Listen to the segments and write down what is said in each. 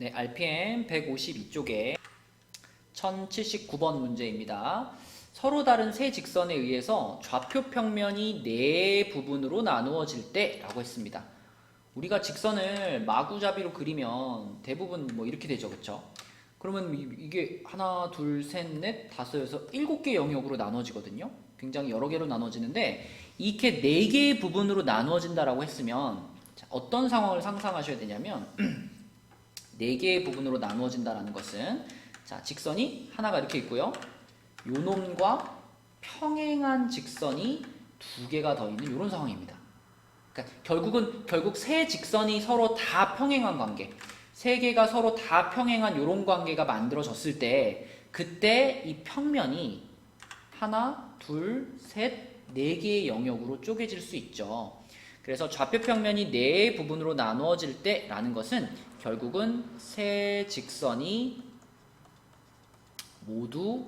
네, RPM 152쪽에 1079번 문제입니다. 서로 다른 세 직선에 의해서 좌표 평면이 네 부분으로 나누어질 때 라고 했습니다. 우리가 직선을 마구잡이로 그리면 대부분 뭐 이렇게 되죠, 그쵸? 그러면 이게 하나, 둘, 셋, 넷, 다섯, 여섯, 일곱 개 영역으로 나눠지거든요. 굉장히 여러 개로 나눠지는데 이렇게 네 개의 부분으로 나누어진다라고 했으면 어떤 상황을 상상하셔야 되냐면 네 개의 부분으로 나누어진다라는 것은 자, 직선이 하나가 이렇게 있고요. 요 놈과 평행한 직선이 두 개가 더 있는 이런 상황입니다. 그러니까 결국 세 직선이 서로 다 평행한 관계, 세 개가 서로 다 평행한 이런 관계가 만들어졌을 때 그때 이 평면이 하나, 둘, 셋, 네 개의 영역으로 쪼개질 수 있죠. 그래서 좌표 평면이 네 부분으로 나누어질 때라는 것은 결국은 세 직선이 모두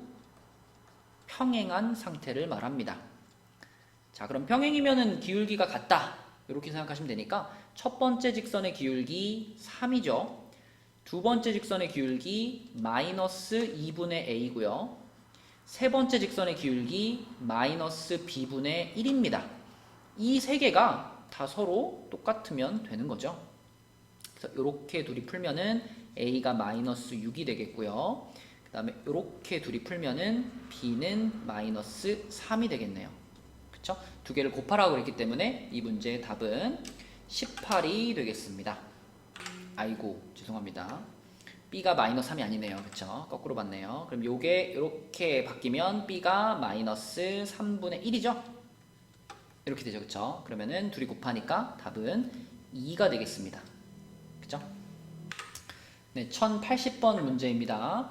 평행한 상태를 말합니다. 자, 그럼 평행이면은 기울기가 같다. 이렇게 생각하시면 되니까 첫 번째 직선의 기울기 3이죠. 두 번째 직선의 기울기 마이너스 2분의 a고요. 세 번째 직선의 기울기 마이너스 b분의 1입니다. 이 세 개가 다 서로 똑같으면 되는 거죠. 그래서 이렇게 둘이 풀면은 a가 마이너스 6이 되겠고요. 그 다음에 이렇게 둘이 풀면은 b는 마이너스 3이 되겠네요. 그쵸? 두 개를 곱하라고 그랬기 때문에 이 문제의 답은 18이 되겠습니다. 아이고 죄송합니다. b가 마이너스 3이 아니네요. 그쵸? 거꾸로 봤네요. 그럼 요게 이렇게 바뀌면 b가 마이너스 3분의 1이죠? 이렇게 되죠. 그쵸? 그러면은 둘이 곱하니까 답은 2가 되겠습니다. 그죠? 네, 1080번 문제입니다.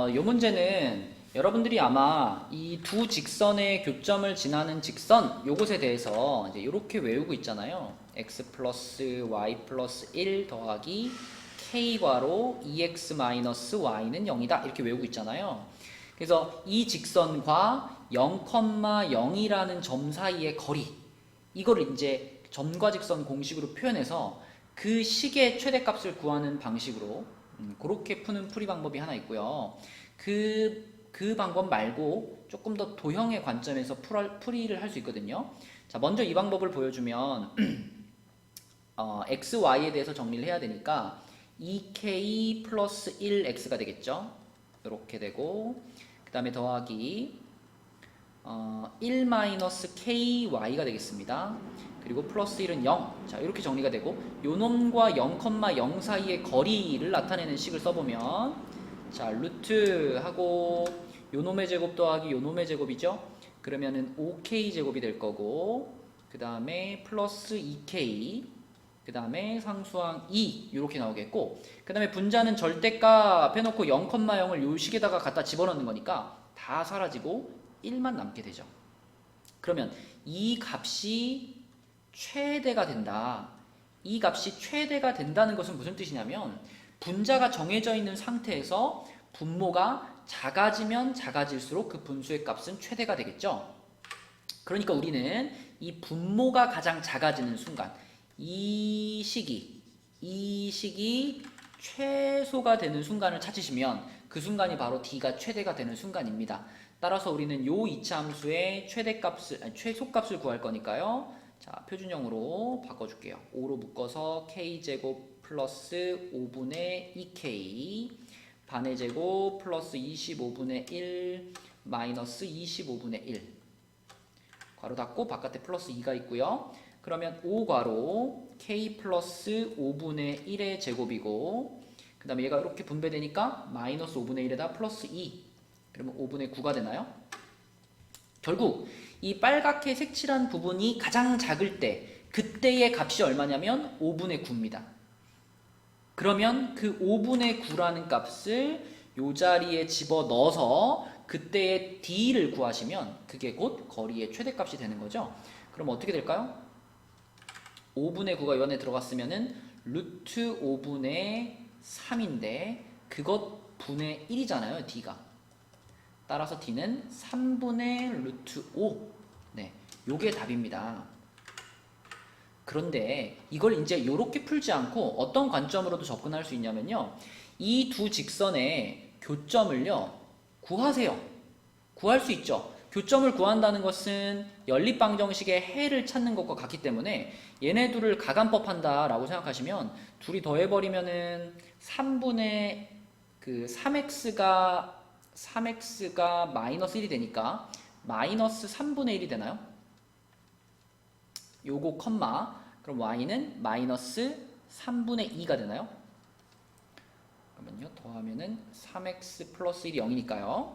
이 문제는 여러분들이 아마 이 두 직선의 교점을 지나는 직선 요것에 대해서 이제 이렇게 외우고 있잖아요. x 플러스 y 플러스 1 더하기 k괄호 2x 마이너스 y는 0이다 이렇게 외우고 있잖아요. 그래서 이 직선과 0,0이라는 점 사이의 거리 이걸 이제 점과 직선 공식으로 표현해서 그 식의 최대값을 구하는 방식으로 그렇게 푸는 풀이 방법이 하나 있고요. 그 방법 말고 조금 더 도형의 관점에서 풀이를 할 수 있거든요. 자, 먼저 이 방법을 보여주면 x, y에 대해서 정리를 해야 되니까 2k 플러스 1x가 되겠죠. 이렇게 되고 그 다음에 더하기 1 마이너스 ky가 되겠습니다. 그리고 플러스 1은 0. 자, 이렇게 정리가 되고 요놈과 0,0 사이의 거리를 나타내는 식을 써보면 자, 루트 하고 요놈의 제곱 더하기 요놈의 제곱이죠. 그러면은 5k 제곱이 될 거고 그 다음에 플러스 2k 그 다음에 상수항 2 이렇게 나오겠고 그 다음에 분자는 절대값 해놓고 0,0을 요 식에다가 갖다 집어넣는 거니까 다 사라지고 1만 남게 되죠. 그러면 이 값이 최대가 된다. 이 값이 최대가 된다는 것은 무슨 뜻이냐면 분자가 정해져 있는 상태에서 분모가 작아지면 작아질수록 그 분수의 값은 최대가 되겠죠. 그러니까 우리는 이 분모가 가장 작아지는 순간 이 식이 최소가 되는 순간을 찾으시면 그 순간이 바로 d가 최대가 되는 순간입니다. 따라서 우리는 요 이차함수의 최소값을 구할 거니까요. 자, 표준형으로 바꿔줄게요. 5로 묶어서 k제곱 플러스 5분의 2k 반의 제곱 플러스 25분의 1 마이너스 25분의 1 괄호 닫고 바깥에 플러스 2가 있고요. 그러면 5괄호 k 플러스 5분의 1의 제곱이고 그 다음에 얘가 이렇게 분배되니까 마이너스 5분의 1에다 플러스 2 그러면 5분의 9가 되나요? 결국 이 빨갛게 색칠한 부분이 가장 작을 때 그때의 값이 얼마냐면 5분의 9입니다. 그러면 그 5분의 9라는 값을 이 자리에 집어넣어서 그때의 d를 구하시면 그게 곧 거리의 최대값이 되는 거죠. 그럼 어떻게 될까요? 5분의 9가 이 안에 들어갔으면은 루트 5분의 3인데 그것 분의 1이잖아요, d가. 따라서 d는 3분의 루트 5. 네, 요게 답입니다. 그런데 이걸 이제 이렇게 풀지 않고 어떤 관점으로도 접근할 수 있냐면요. 이 두 직선의 교점을요, 구하세요. 구할 수 있죠. 교점을 구한다는 것은 연립방정식의 해를 찾는 것과 같기 때문에 얘네 둘을 가간법 한다라고 생각하시면 둘이 더해버리면은 3분의 그 3x가 마이너스 1이 되니까 마이너스 3분의 1이 되나요? 요거 컴마, 그럼 y는 마이너스 3분의 2가 되나요? 그러면요, 더하면은 3x 플러스 1이 0이니까요.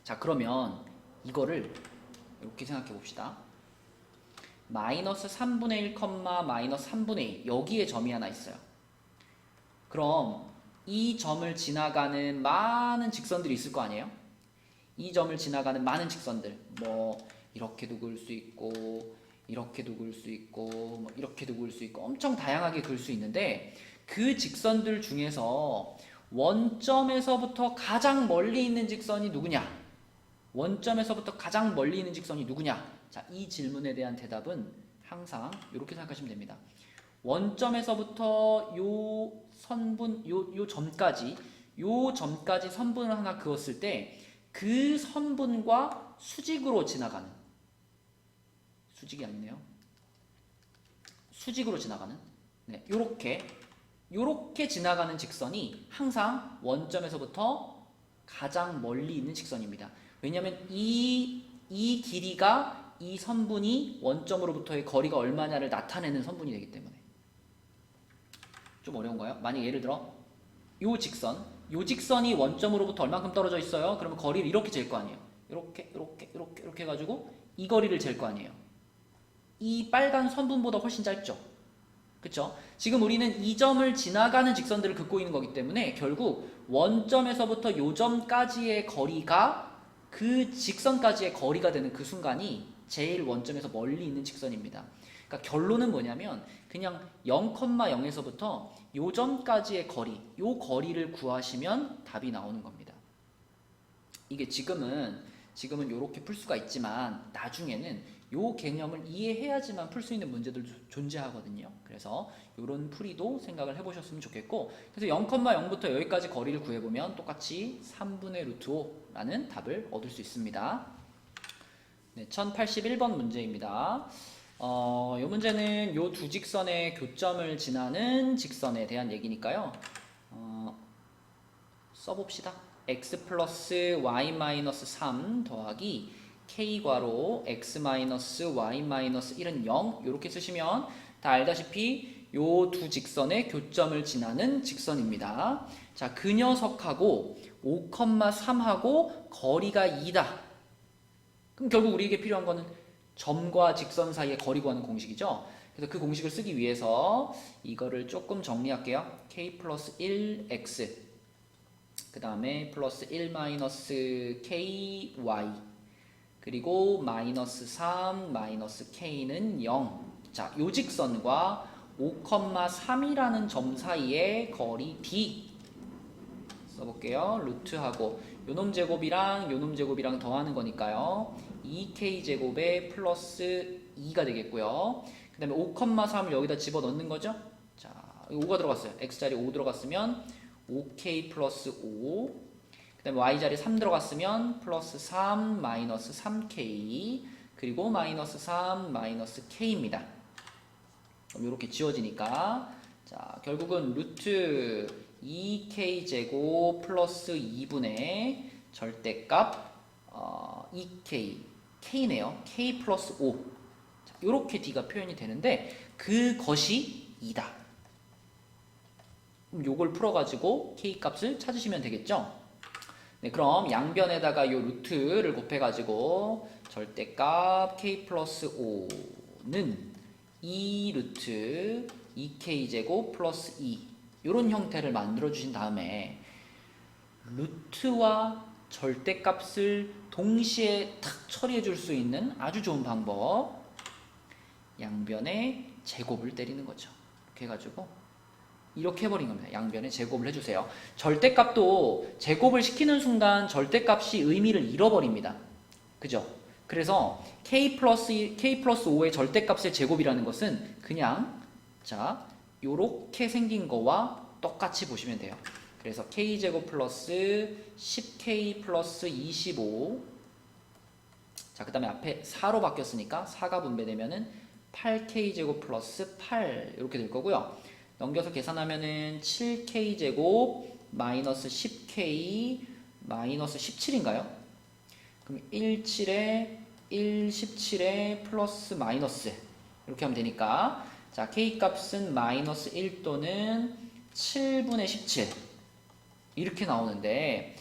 자, 그러면 이거를 이렇게 생각해 봅시다. 마이너스 3분의 1, 마이너스 3분의 2, 여기에 점이 하나 있어요. 그럼 이 점을 지나가는 많은 직선들이 있을 거 아니에요? 이 점을 지나가는 많은 직선들, 뭐 이렇게도 그을 수 있고, 이렇게도 그을 수 있고, 뭐 이렇게도 그을 수 있고, 엄청 다양하게 그을 수 있는데, 그 직선들 중에서 원점에서부터 가장 멀리 있는 직선이 누구냐? 원점에서부터 가장 멀리 있는 직선이 누구냐? 자, 이 질문에 대한 대답은 항상 이렇게 생각하시면 됩니다. 원점에서부터 요 선분, 요 점까지 선분을 하나 그었을 때 그 선분과 수직으로 지나가는, 수직이 아니네요. 수직으로 지나가는, 네, 요렇게 지나가는 직선이 항상 원점에서부터 가장 멀리 있는 직선입니다. 왜냐하면 이 길이가 이 선분이 원점으로부터의 거리가 얼마냐를 나타내는 선분이 되기 때문에. 좀 어려운가요? 만약 예를 들어 요 직선이 원점으로부터 얼만큼 떨어져 있어요? 그러면 거리를 이렇게 잴 거 아니에요. 이렇게 해가지고 이 거리를 잴 거 아니에요. 이 빨간 선분보다 훨씬 짧죠. 그쵸? 지금 우리는 이 점을 지나가는 직선들을 긋고 있는 거기 때문에 결국 원점에서부터 요 점까지의 거리가 그 직선까지의 거리가 되는 그 순간이 제일 원점에서 멀리 있는 직선입니다. 그러니까 결론은 뭐냐면 그냥 0,0에서부터 요 점까지의 거리, 요 거리를 구하시면 답이 나오는 겁니다. 이게 지금은 이렇게 풀 수가 있지만 나중에는 요 개념을 이해해야지만 풀 수 있는 문제들도 존재하거든요. 그래서 이런 풀이도 생각을 해보셨으면 좋겠고, 그래서 0,0부터 여기까지 거리를 구해보면 똑같이 3분의 루트 5라는 답을 얻을 수 있습니다. 네, 1081번 문제입니다. 이 문제는 요 두 직선의 교점을 지나는 직선에 대한 얘기니까요. 써봅시다. x 플러스 y 마이너스 3 더하기 k괄호 x 마이너스 y 마이너스 1은 0 이렇게 쓰시면 다 알다시피 요 두 직선의 교점을 지나는 직선입니다. 자, 그 녀석하고 5,3하고 거리가 2다. 그럼 결국 우리에게 필요한 거는 점과 직선 사이의 거리 구하는 공식이죠. 그래서 그 공식을 쓰기 위해서 이거를 조금 정리할게요. k 플러스 1x 그 다음에 플러스 1 마이너스 ky 그리고 마이너스 3 마이너스 k는 0. 자, 요 직선과 5,3이라는 점 사이의 거리 d 써볼게요. 루트하고 요놈 제곱이랑 요놈 제곱이랑 더하는 거니까요. 2k 제곱에 플러스 2가 되겠고요. 그 다음에 5,3을 여기다 집어넣는 거죠. 자, 5가 들어갔어요. x자리 5 들어갔으면 5k 플러스 5, 그 다음에 y자리 3 들어갔으면 플러스 3 마이너스 3k 그리고 마이너스 3 마이너스 k입니다. 그럼 이렇게 지워지니까 자, 결국은 루트 2k 제곱 플러스 2분의 절대값 2k k네요. k 플러스 5. 자, 이렇게 d가 표현이 되는데 그것이 2다. 그럼 요걸 풀어가지고 k 값을 찾으시면 되겠죠. 네, 그럼 양변에다가 요 루트를 곱해가지고 절대값 k 플러스 5는 2 루트 2k 제곱 플러스 2 이런 형태를 만들어 주신 다음에 루트와 절대값을 동시에 탁 처리해 줄 수 있는 아주 좋은 방법, 양변에 제곱을 때리는 거죠. 이렇게 해가지고 이렇게 해버린 겁니다. 양변에 제곱을 해주세요. 절대값도 제곱을 시키는 순간 절대값이 의미를 잃어버립니다. 그죠? 그래서 k 플러스 5의 절대값의 제곱이라는 것은 그냥 자 요렇게 생긴 거와 똑같이 보시면 돼요. 그래서 k제곱 플러스 10k 플러스 25. 자, 그 다음에 앞에 4로 바뀌었으니까 4가 분배되면은 8k제곱 플러스 8 이렇게 될 거고요. 넘겨서 계산하면은 7k제곱 마이너스 10k 마이너스 17인가요? 그럼 17에 1, 17에 플러스 마이너스 이렇게 하면 되니까 자 k 값은 마이너스 1 또는 7분의 17 이렇게 나오는데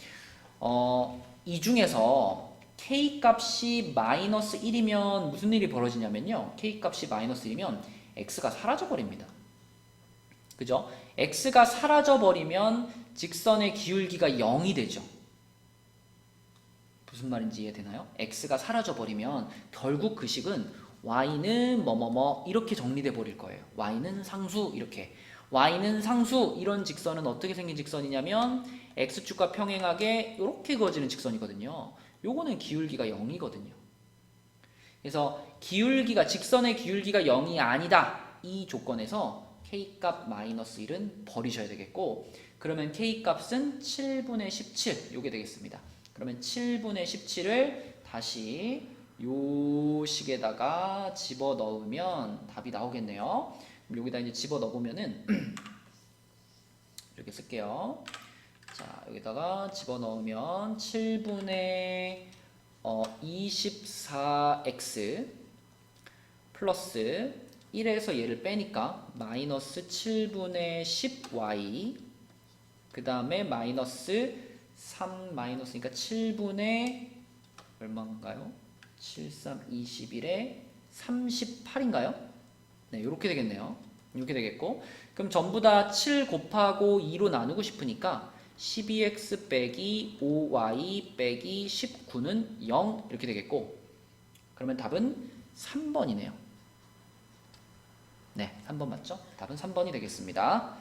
이 중에서 k 값이 마이너스 1이면 무슨 일이 벌어지냐면요. k 값이 마이너스 1이면 x가 사라져 버립니다. 그죠? x가 사라져 버리면 직선의 기울기가 0이 되죠. 무슨 말인지 이해되나요? x가 사라져 버리면 결국 그 식은 y는 뭐뭐뭐 이렇게 정리돼 버릴 거예요. y는 상수 이렇게. y는 상수 이런 직선은 어떻게 생긴 직선이냐면 x축과 평행하게 이렇게 그어지는 직선이거든요. 요거는 기울기가 0이거든요. 그래서 직선의 기울기가 0이 아니다. 이 조건에서 k값 마이너스 1은 버리셔야 되겠고 그러면 k값은 7분의 17 요게 되겠습니다. 그러면 7분의 17을 다시 요 식에다가 집어넣으면 답이 나오겠네요. 그럼 여기다 이제 집어넣으면은 이렇게 쓸게요. 자, 여기다가 집어넣으면 7분의 24x 플러스 1에서 얘를 빼니까 마이너스 7분의 10y 그 다음에 마이너스 3 마이너스니까 7분의 얼마인가요? 7, 3, 21에 38인가요? 네, 이렇게 되겠네요. 이렇게 되겠고 그럼 전부 다 7 곱하고 2로 나누고 싶으니까 12x 빼기 5y 빼기 19는 0 이렇게 되겠고 그러면 답은 3번이네요. 네, 3번 맞죠? 답은 3번이 되겠습니다.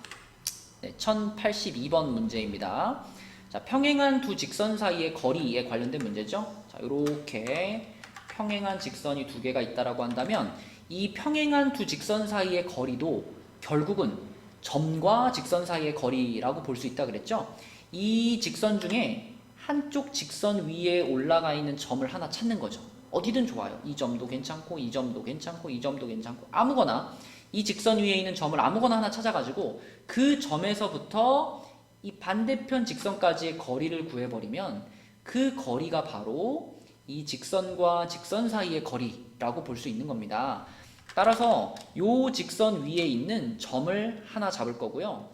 네, 1082번 문제입니다. 자, 평행한 두 직선 사이의 거리에 관련된 문제죠. 자, 이렇게 평행한 직선이 두 개가 있다라고 한다면 이 평행한 두 직선 사이의 거리도 결국은 점과 직선 사이의 거리라고 볼 수 있다 그랬죠. 이 직선 중에 한쪽 직선 위에 올라가 있는 점을 하나 찾는 거죠. 어디든 좋아요. 이 점도 괜찮고 이 점도 괜찮고 이 점도 괜찮고 아무거나 이 직선 위에 있는 점을 아무거나 하나 찾아가지고 그 점에서부터 이 반대편 직선까지의 거리를 구해버리면 그 거리가 바로 이 직선과 직선 사이의 거리라고 볼 수 있는 겁니다. 따라서 이 직선 위에 있는 점을 하나 잡을 거고요.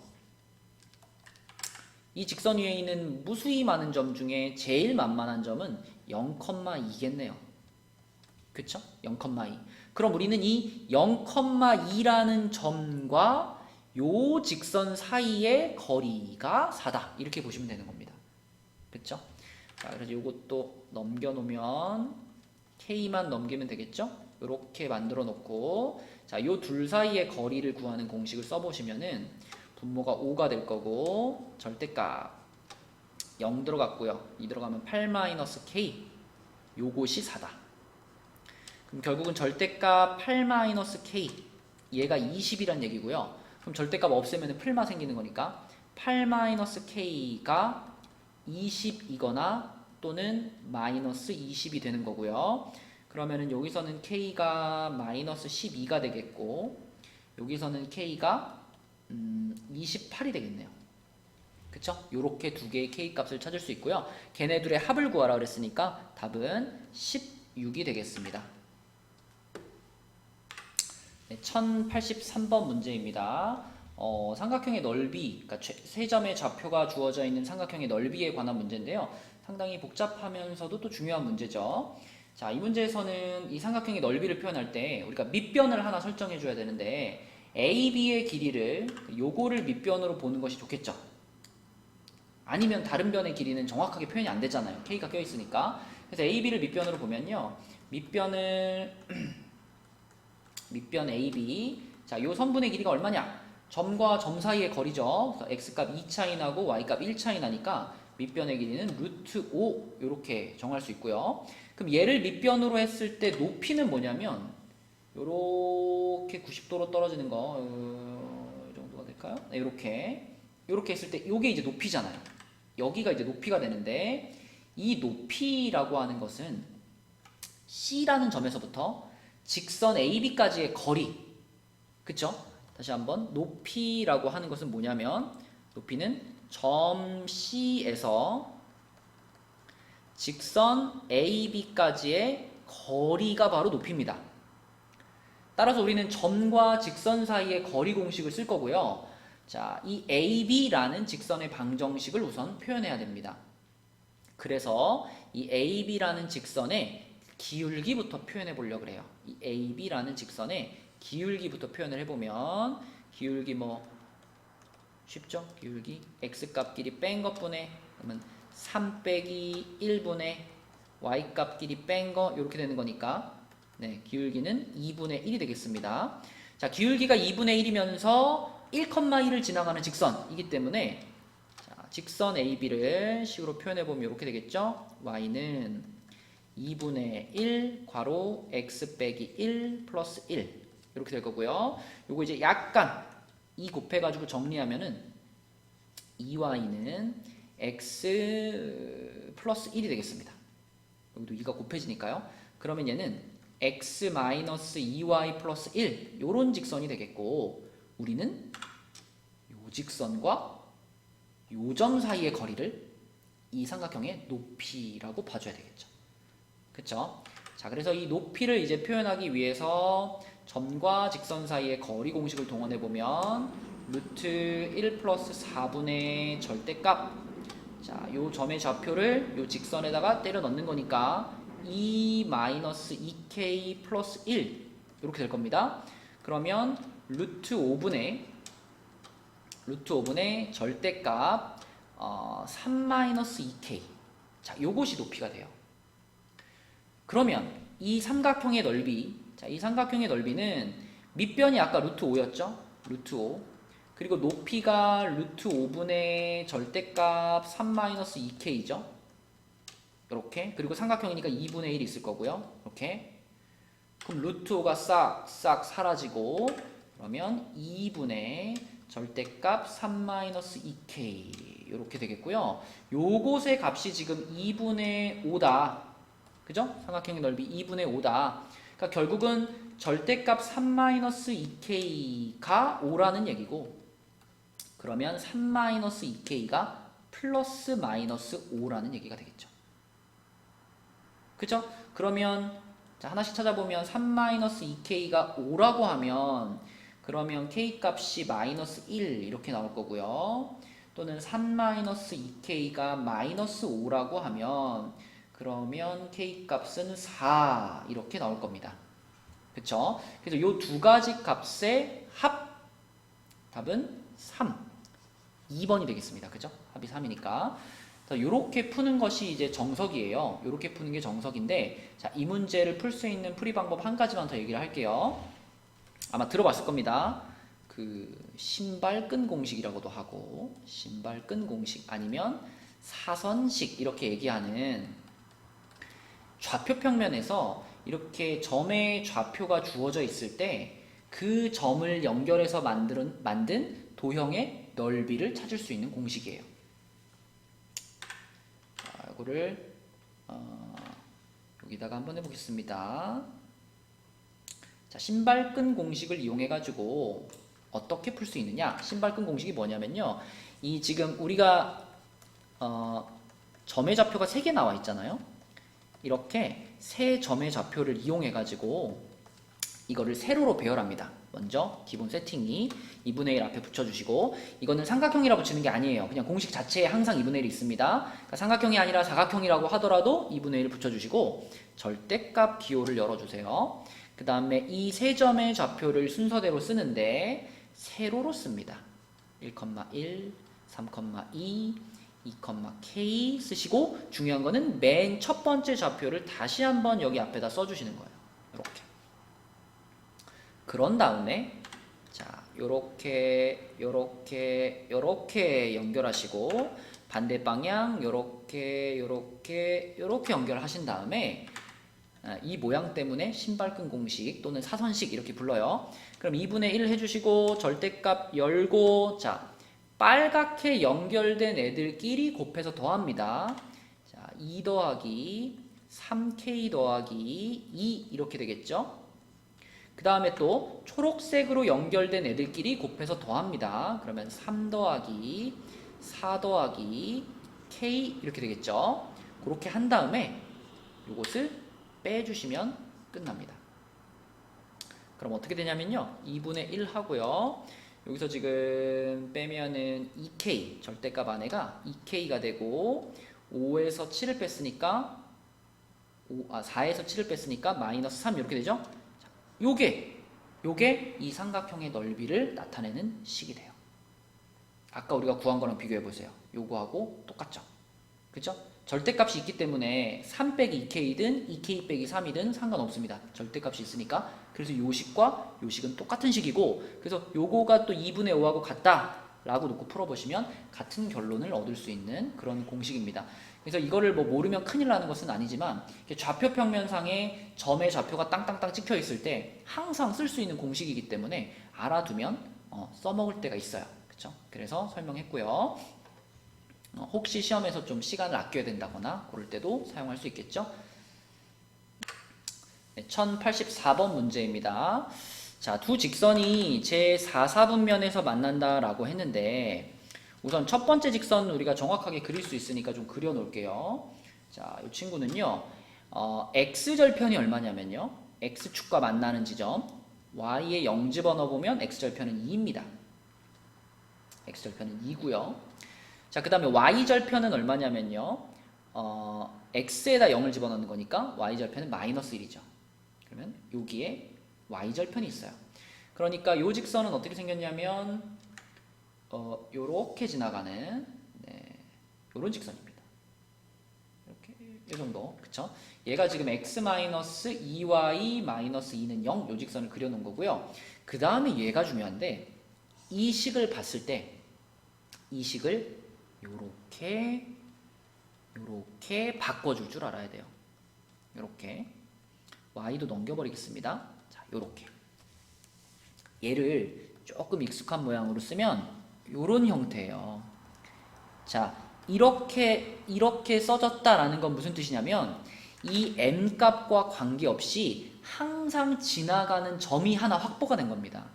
이 직선 위에 있는 무수히 많은 점 중에 제일 만만한 점은 0,2겠네요. 그쵸? 0,2. 그럼 우리는 이 0,2라는 점과 요 직선 사이의 거리가 4다. 이렇게 보시면 되는 겁니다. 그쵸? 자, 그래서 요것도 넘겨놓으면 K만 넘기면 되겠죠? 이렇게 만들어 놓고 자, 요 둘 사이의 거리를 구하는 공식을 써보시면은 분모가 5가 될 거고 절대값 0 들어갔고요. 2 들어가면 8-K 요것이 4다. 그럼 결국은 절대값 8-K 얘가 20이란 얘기고요. 그럼 절대값 없애면 풀마 생기는 거니까 8-K가 20이거나 또는 마이너스 20이 되는 거고요. 그러면은 여기서는 K가 마이너스 12가 되겠고 여기서는 K가 28이 되겠네요. 그쵸? 요렇게 두 개의 K 값을 찾을 수 있고요. 걔네들의 합을 구하라 그랬으니까 답은 16이 되겠습니다. 네, 1083번 문제입니다. 삼각형의 넓이, 그러니까 세 점의 좌표가 주어져 있는 삼각형의 넓이에 관한 문제인데요. 상당히 복잡하면서도 또 중요한 문제죠. 자, 이 문제에서는 이 삼각형의 넓이를 표현할 때 우리가 밑변을 하나 설정해 줘야 되는데 AB의 길이를 요거를 밑변으로 보는 것이 좋겠죠. 아니면 다른 변의 길이는 정확하게 표현이 안 되잖아요. K가 껴있으니까. 그래서 AB를 밑변으로 보면요. 밑변 AB. 자, 요 선분의 길이가 얼마냐? 점과 점 사이의 거리죠. X값 2 차이 나고 Y값 1 차이 나니까 밑변의 길이는 루트 5 이렇게 정할 수 있고요. 그럼 얘를 밑변으로 했을 때 높이는 뭐냐면 요렇게 90도로 떨어지는 거, 이 정도가 될까요? 네, 요렇게 했을 때 요게 이제 높이잖아요. 여기가 이제 높이가 되는데, 이 높이라고 하는 것은 C라는 점에서부터 직선 AB까지의 거리, 그쵸? 다시 한번, 높이라고 하는 것은 뭐냐면, 높이는 점 C에서 직선 AB까지의 거리가 바로 높이입니다. 따라서 우리는 점과 직선 사이의 거리 공식을 쓸 거고요. 자, 이 AB라는 직선의 방정식을 우선 표현해야 됩니다. 그래서 이 AB라는 직선의 기울기부터 표현해 보려고 그래요. 이 AB라는 직선의 기울기부터 표현을 해보면, 기울기 뭐 쉽죠? 기울기 x값끼리 뺀 것분의, 그러면 3 빼기 1분의 y값끼리 뺀 거, 이렇게 되는 거니까, 네, 기울기는 2분의 1이 되겠습니다. 자, 기울기가 2분의 1이면서 1,1을 지나가는 직선이기 때문에, 자, 직선 AB를 식으로 표현해보면 이렇게 되겠죠? y는 2분의 1 괄호 x 빼기 1 플러스 1 이렇게 될 거고요. 요거 이제 약간 2 곱해가지고 정리하면은 2y는 x 플러스 1이 되겠습니다. 여기도 2가 곱해지니까요. 그러면 얘는 x 마이너스 2y 플러스 1 요런 직선이 되겠고, 우리는 요 직선과 요 점 사이의 거리를 이 삼각형의 높이라고 봐줘야 되겠죠. 그쵸? 자, 그래서 이 높이를 이제 표현하기 위해서 점과 직선 사이의 거리 공식을 동원해 보면, 루트 1 플러스 4분의 절대값, 자, 요 점의 좌표를 요 직선에다가 때려 넣는 거니까 2 마이너스 2k 플러스 1 이렇게 될 겁니다. 그러면 루트 5분의 절대값 3 마이너스 2k, 자, 요것이 높이가 돼요. 그러면 이 삼각형의 넓이, 자, 이 삼각형의 넓이는 밑변이 아까 루트 5였죠? 루트 5. 그리고 높이가 루트 5분의 절대값 3-2k죠. 이렇게. 그리고 삼각형이니까 2분의 1이 있을 거고요. 이렇게. 그럼 루트 5가 싹 사라지고, 그러면 2분의 절대값 3-2k 이렇게 되겠고요. 요것의 값이 지금 2분의 5다. 그죠? 삼각형의 넓이 2분의 5다. 그러니까 결국은 절대값 3-2k가 5라는 얘기고, 그러면 3-2k가 플러스 마이너스 5라는 얘기가 되겠죠. 그죠? 그러면 자, 하나씩 찾아보면 3-2k가 5라고 하면, 그러면 k값이 마이너스 1 이렇게 나올 거고요. 또는 3-2k가 마이너스 5라고 하면, 그러면 k값은 4 이렇게 나올 겁니다. 그쵸? 그래서 요 두 가지 값의 합, 답은 3, 2번이 되겠습니다. 그죠? 합이 3이니까. 이렇게 푸는 것이 이제 정석이에요. 이렇게 푸는 게 정석인데, 자, 이 문제를 풀 수 있는 풀이 방법 한 가지만 더 얘기를 할게요. 아마 들어봤을 겁니다. 그 신발끈 공식이라고도 하고, 신발끈 공식 아니면 사선식 이렇게 얘기하는, 좌표 평면에서 이렇게 점의 좌표가 주어져 있을 때 그 점을 연결해서 만든 도형의 넓이를 찾을 수 있는 공식이에요. 자, 이거를 여기다가 한번 해보겠습니다. 자, 신발끈 공식을 이용해 가지고 어떻게 풀 수 있느냐? 신발끈 공식이 뭐냐면요, 이 지금 우리가 점의 좌표가 3개 나와 있잖아요. 이렇게 세 점의 좌표를 이용해 가지고 이거를 세로로 배열합니다. 먼저 기본 세팅이 2분의 1 앞에 붙여주시고, 이거는 삼각형이라 붙이는 게 아니에요. 그냥 공식 자체에 항상 2분의 1이 있습니다. 그러니까 삼각형이 아니라 사각형이라고 하더라도 2분의 1을 붙여주시고, 절대값 기호를 열어주세요. 그 다음에 이 세 점의 좌표를 순서대로 쓰는데 세로로 씁니다. 1,1, 3,2, 2,k 쓰시고, 중요한 거는 맨 첫 번째 좌표를 다시 한번 여기 앞에다 써주시는 거예요. 이렇게. 그런 다음에 자, 요렇게 연결하시고, 반대 방향 요렇게 연결하신 다음에 이 모양 때문에 신발끈 공식 또는 사선식 이렇게 불러요. 그럼 2분의 1 해주시고 절대값 열고, 자 빨갛게 연결된 애들끼리 곱해서 더합니다. 자 2 더하기 3k 더하기 2 이렇게 되겠죠. 그 다음에 또 초록색으로 연결된 애들끼리 곱해서 더합니다. 그러면 3 더하기 4 더하기 k 이렇게 되겠죠. 그렇게 한 다음에 이것을 빼주시면 끝납니다. 그럼 어떻게 되냐면요, 2분의 1 하고요, 여기서 지금 빼면은 2k 절대값 안에가 2k가 되고 5에서 7을 뺐으니까 4에서 7을 뺐으니까 마이너스 3 이렇게 되죠. 자, 요게 이 삼각형의 넓이를 나타내는 식이 돼요. 아까 우리가 구한 거랑 비교해 보세요. 요거하고 똑같죠. 그죠? 절대값이 있기 때문에 3 빼기 2k든 2k 빼기 3이든 상관없습니다. 절대값이 있으니까. 그래서 요 식과 요 식은 똑같은 식이고, 그래서 요거가 또 2분의 5하고 같다 라고 놓고 풀어보시면 같은 결론을 얻을 수 있는 그런 공식입니다. 그래서 이거를 뭐 모르면 큰일 나는 것은 아니지만, 좌표 평면상에 점의 좌표가 땅땅땅 찍혀 있을 때 항상 쓸 수 있는 공식이기 때문에 알아두면 써먹을 때가 있어요. 그쵸? 그래서 설명했고요. 혹시 시험에서 좀 시간을 아껴야 된다거나 그럴 때도 사용할 수 있겠죠. 네, 1084번 문제입니다. 자, 두 직선이 제4사분면에서 만난다라고 했는데, 우선 첫 번째 직선 우리가 정확하게 그릴 수 있으니까 좀 그려 놓을게요. 자, 이 친구는요, x절편이 얼마냐면요, x축과 만나는 지점 y에 0 집어넣어 보면 x절편은 2입니다. x절편은 2고요. 자, 그 다음에 y절편은 얼마냐면요, x에다 0을 집어넣는 거니까 y절편은 마이너스 1이죠. 그러면 여기에 y절편이 있어요. 그러니까 이 직선은 어떻게 생겼냐면 요렇게 지나가는, 네, 요런 직선입니다. 이렇게, 이 정도. 그쵸? 얘가 지금 x-2y-2는 0, 요 직선을 그려놓은 거고요. 그 다음에 얘가 중요한데, 이 식을 봤을 때 이 식을 요렇게 바꿔줄 줄 알아야 돼요. 요렇게 y도 넘겨버리겠습니다. 자, 요렇게 얘를 조금 익숙한 모양으로 쓰면 요런 형태예요. 자, 이렇게 써졌다라는 건 무슨 뜻이냐면, 이 m값과 관계없이 항상 지나가는 점이 하나 확보가 된 겁니다.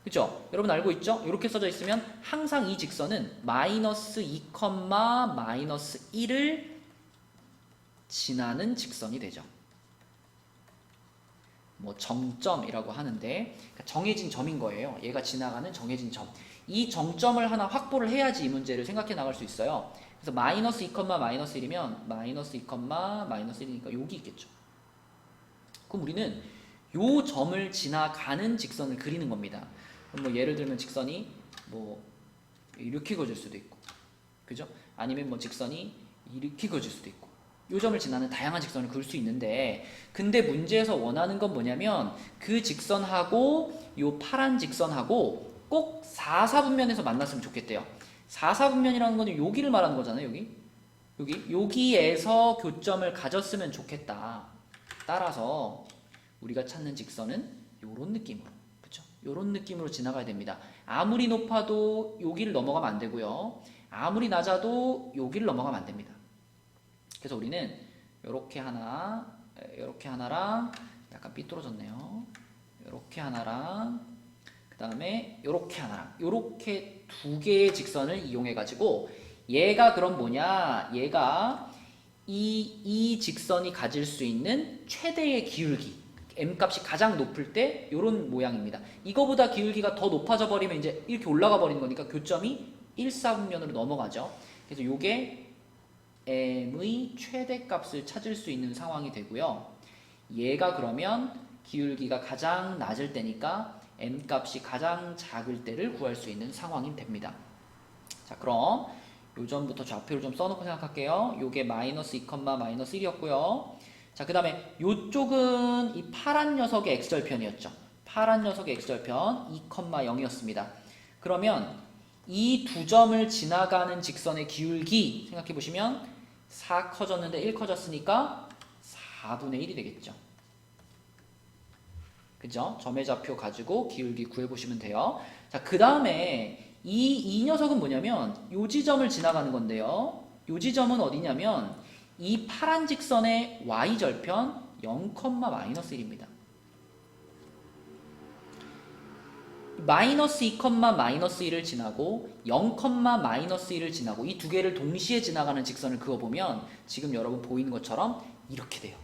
그죠? 여러분 알고 있죠? 이렇게 써져 있으면 항상 이 직선은 마이너스 2, 마이너스 1을 지나는 직선이 되죠. 뭐 정점이라고 하는데, 그러니까 정해진 점인 거예요. 얘가 지나가는 정해진 점. 이 정점을 하나 확보를 해야지 이 문제를 생각해 나갈 수 있어요. 그래서 마이너스 2, 마이너스 1이면 마이너스 2, 마이너스 1이니까 여기 있겠죠. 그럼 우리는 요 점을 지나가는 직선을 그리는 겁니다. 그럼 뭐 예를 들면 직선이 뭐 이렇게 그어질 수도 있고, 그죠? 아니면 뭐 직선이 이렇게 그어질 수도 있고, 요 점을 지나는 다양한 직선을 그을 수 있는데, 근데 문제에서 원하는 건 뭐냐면 그 직선하고 요 파란 직선하고 꼭 4사분면에서 만났으면 좋겠대요. 4사분면이라는 건 여기를 말하는 거잖아요. 여기에서 교점을 가졌으면 좋겠다. 따라서 우리가 찾는 직선은 요런 느낌으로, 그쵸? 요런 느낌으로 지나가야 됩니다. 아무리 높아도 여기를 넘어가면 안 되고요, 아무리 낮아도 여기를 넘어가면 안 됩니다. 그래서 우리는 요렇게 하나랑 약간 삐뚤어졌네요. 요렇게 하나랑 그 다음에 요렇게 하나랑, 요렇게 두 개의 직선을 이용해 가지고, 얘가 그럼 뭐냐, 얘가 이 직선이 가질 수 있는 최대의 기울기, m값이 가장 높을 때 요런 모양입니다. 이거보다 기울기가 더 높아져 버리면 이제 이렇게 올라가 버리는 거니까 교점이 1사분면으로 넘어가죠. 그래서 요게 m의 최대값을 찾을 수 있는 상황이 되고요. 얘가 그러면 기울기가 가장 낮을 때니까 m값이 가장 작을 때를 구할 수 있는 상황이 됩니다. 자, 그럼 요점부터 좌표를 좀 써놓고 생각할게요. 요게 마이너스 2, 마이너스 1이었고요. 자, 그 다음에 요쪽은 이 파란 녀석의 x절편이었죠. 파란 녀석의 x절편 2, 0이었습니다. 그러면 이 두 점을 지나가는 직선의 기울기 생각해보시면 4 커졌는데 1 커졌으니까 4분의 1이 되겠죠. 그죠? 점의 좌표 가지고 기울기 구해보시면 돼요. 자, 그 다음에 이 녀석은 뭐냐면 요 지점을 지나가는 건데요. 요 지점은 어디냐면 이 파란 직선의 y절편 0,-1입니다. 마이너스 2, 마이너스 1을 지나고 0,-1을 지나고 이 두 개를 동시에 지나가는 직선을 그어보면 지금 여러분 보이는 것처럼 이렇게 돼요.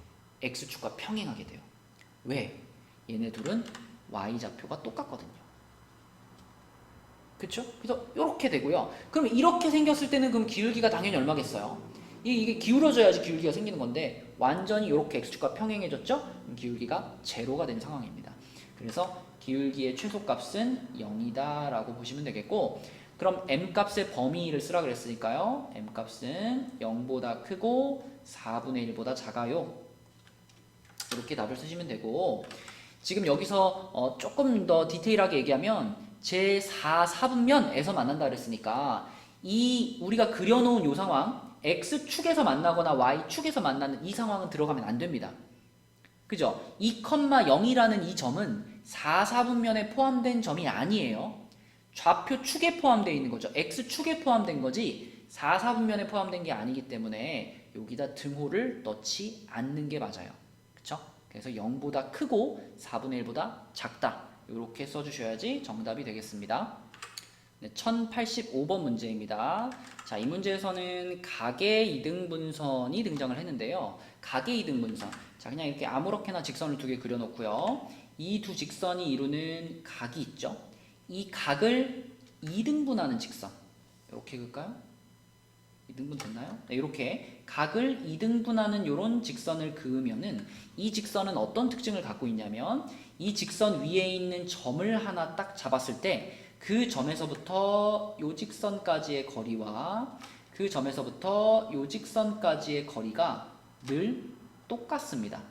x축과 평행하게 돼요. 왜? 얘네 둘은 y좌표가 똑같거든요. 그쵸? 그래서 이렇게 되고요. 그럼 이렇게 생겼을 때는 그럼 기울기가 당연히 얼마겠어요? 이게 기울어져야지 기울기가 생기는 건데 완전히 이렇게 x축과 평행해졌죠? 그럼 기울기가 제로가 된 상황입니다. 그래서 기울기의 최소값은 0이다 라고 보시면 되겠고, 그럼 m값의 범위를 쓰라 그랬으니까요. m값은 0보다 크고 4분의 1보다 작아요. 이렇게 답을 쓰시면 되고, 지금 여기서 조금 더 디테일하게 얘기하면 제4사분면에서 만난다 그랬으니까 이 우리가 그려놓은 이 상황 x축에서 만나거나 y축에서 만나는 이 상황은 들어가면 안 됩니다. 그죠? 2,0이라는 이 점은 4사분면에 포함된 점이 아니에요. 좌표 축에 포함되어 있는 거죠. x축에 포함된 거지 4사분면에 포함된 게 아니기 때문에 여기다 등호를 넣지 않는 게 맞아요. 그쵸? 그래서 0보다 크고 4분의 1보다 작다. 이렇게 써주셔야지 정답이 되겠습니다. 네, 1085번 문제입니다. 자, 이 문제에서는 각의 이등분선이 등장을 했는데요. 각의 이등분선. 자, 그냥 이렇게 아무렇게나 직선을 두 개 그려놓고요. 이 두 직선이 이루는 각이 있죠. 이 각을 이등분하는 직선. 이렇게 그을까요? 이등분 됐나요? 네, 이렇게 각을 이등분하는 이런 직선을 그으면은 이 직선은 어떤 특징을 갖고 있냐면 이 직선 위에 있는 점을 하나 딱 잡았을 때 그 점에서부터 요 직선까지의 거리와 그 점에서부터 요 직선까지의 거리가 늘 똑같습니다.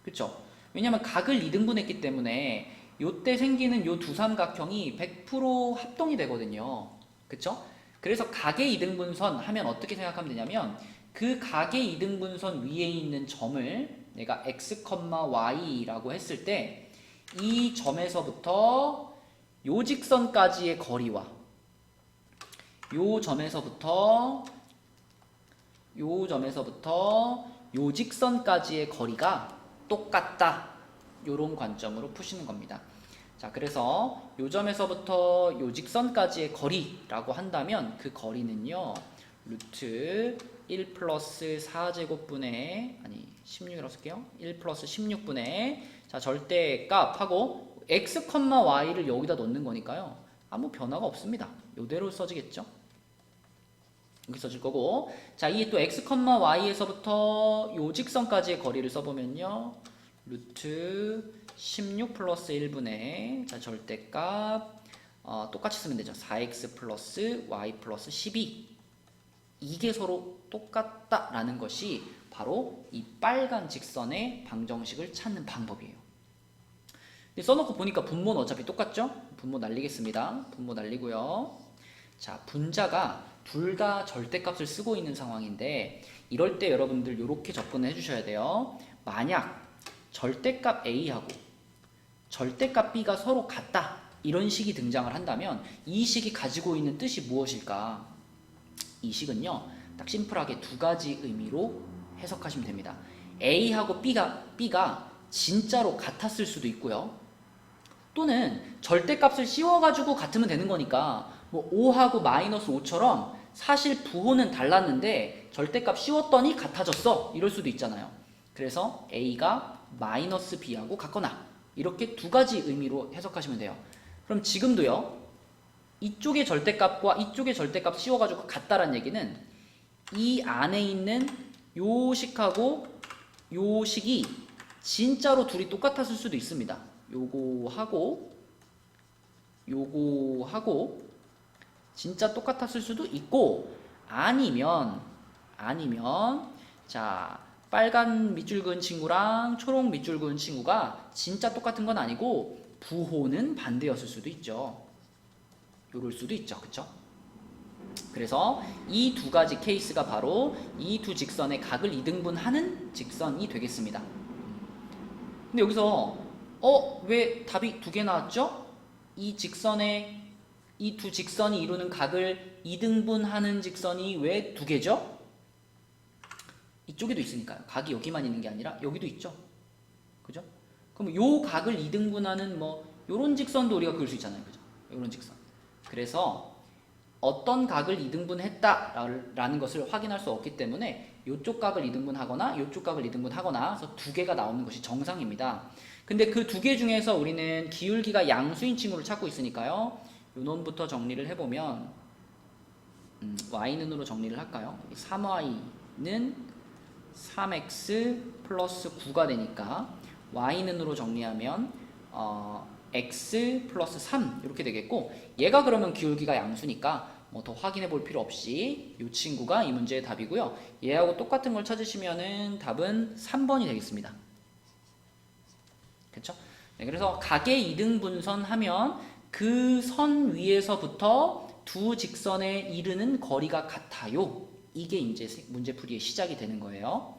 그쵸? 왜냐면 각을 이등분했기 때문에 요때 생기는 요 두 삼각형이 100% 합동이 되거든요. 그쵸? 그래서 각의 이등분선 하면 어떻게 생각하면 되냐면 그 각의 이등분선 위에 있는 점을 내가 x, y라고 했을 때 이 점에서부터 요 직선까지의 거리와 요 점에서부터 요 직선까지의 거리가 똑같다. 요런 관점으로 푸시는 겁니다. 자, 그래서 요 점에서부터 요 직선까지의 거리라고 한다면 그 거리는요. 루트 1 플러스 4제곱분의 16이라고 쓸게요. 1 플러스 16분의 자, 절대값하고 x, y를 여기다 넣는 거니까요. 아무 변화가 없습니다. 요대로 써지겠죠. 이렇게 써질 거고, 자, 이게 또 x, y에서부터 요 직선까지의 거리를 써보면요. 루트 16 플러스 1분의 자, 절대값 똑같이 쓰면 되죠. 4x 플러스 y 플러스 12 이게 서로 똑같다라는 것이 바로 이 빨간 직선의 방정식을 찾는 방법이에요. 써놓고 보니까 분모는 어차피 똑같죠? 분모 날리겠습니다. 분모 날리고요. 자, 분자가 둘 다 절대값을 쓰고 있는 상황인데 이럴 때 여러분들 이렇게 접근을 해주셔야 돼요. 만약 절대값 A하고 절대값 B가 서로 같다 이런 식이 등장을 한다면 이 식이 가지고 있는 뜻이 무엇일까? 이 식은요 딱 심플하게 두 가지 의미로 해석하시면 됩니다. A하고 B가 진짜로 같았을 수도 있고요. 또는 절대값을 씌워가지고 같으면 되는 거니까 뭐 5하고 마이너스 5처럼 사실 부호는 달랐는데 절대값 씌웠더니 같아졌어 이럴 수도 있잖아요. 그래서 A가 마이너스 B하고 같거나 이렇게 두 가지 의미로 해석하시면 돼요. 그럼 지금도요 이쪽의 절대값과 이쪽의 절대값 씌워가지고 같다란 얘기는 이 안에 있는 요 식하고 요 식이 진짜로 둘이 똑같았을 수도 있습니다. 요거하고 진짜 똑같았을 수도 있고 아니면 자 빨간 밑줄 그은 친구랑 초록 밑줄 그은 친구가 진짜 똑같은 건 아니고 부호는 반대였을 수도 있죠. 요럴 수도 있죠. 그쵸? 그래서 이 두 가지 케이스가 바로 이 두 직선의 각을 이등분하는 직선이 되겠습니다. 근데 여기서 왜 답이 두 개 나왔죠? 이 두 직선이 이루는 각을 이등분하는 직선이 왜 두 개죠? 이쪽에도 있으니까요. 각이 여기만 있는 게 아니라 여기도 있죠. 그죠? 그럼 요 각을 이등분하는 요런 직선도 우리가 그을 수 있잖아요. 그죠? 요런 직선. 그래서 어떤 각을 이등분했다라는 것을 확인할 수 없기 때문에 이쪽 각을 이등분하거나 이쪽 각을 이등분하거나 해서 두 개가 나오는 것이 정상입니다. 근데 그 두 개 중에서 우리는 기울기가 양수인 친구를 찾고 있으니까요. 요 놈부터 정리를 해보면 y는으로 정리를 할까요? 3y는 3x 플러스 9가 되니까 y는으로 정리하면 x 플러스 3 이렇게 되겠고, 얘가 그러면 기울기가 양수니까 더 확인해 볼 필요 없이 이 친구가 이 문제의 답이고요. 얘하고 똑같은 걸 찾으시면은 답은 3번이 되겠습니다. 그쵸? 네, 그래서 각의 이등분선 하면 그 선 위에서부터 두 직선에 이르는 거리가 같아요. 이게 이제 문제풀이의 시작이 되는 거예요.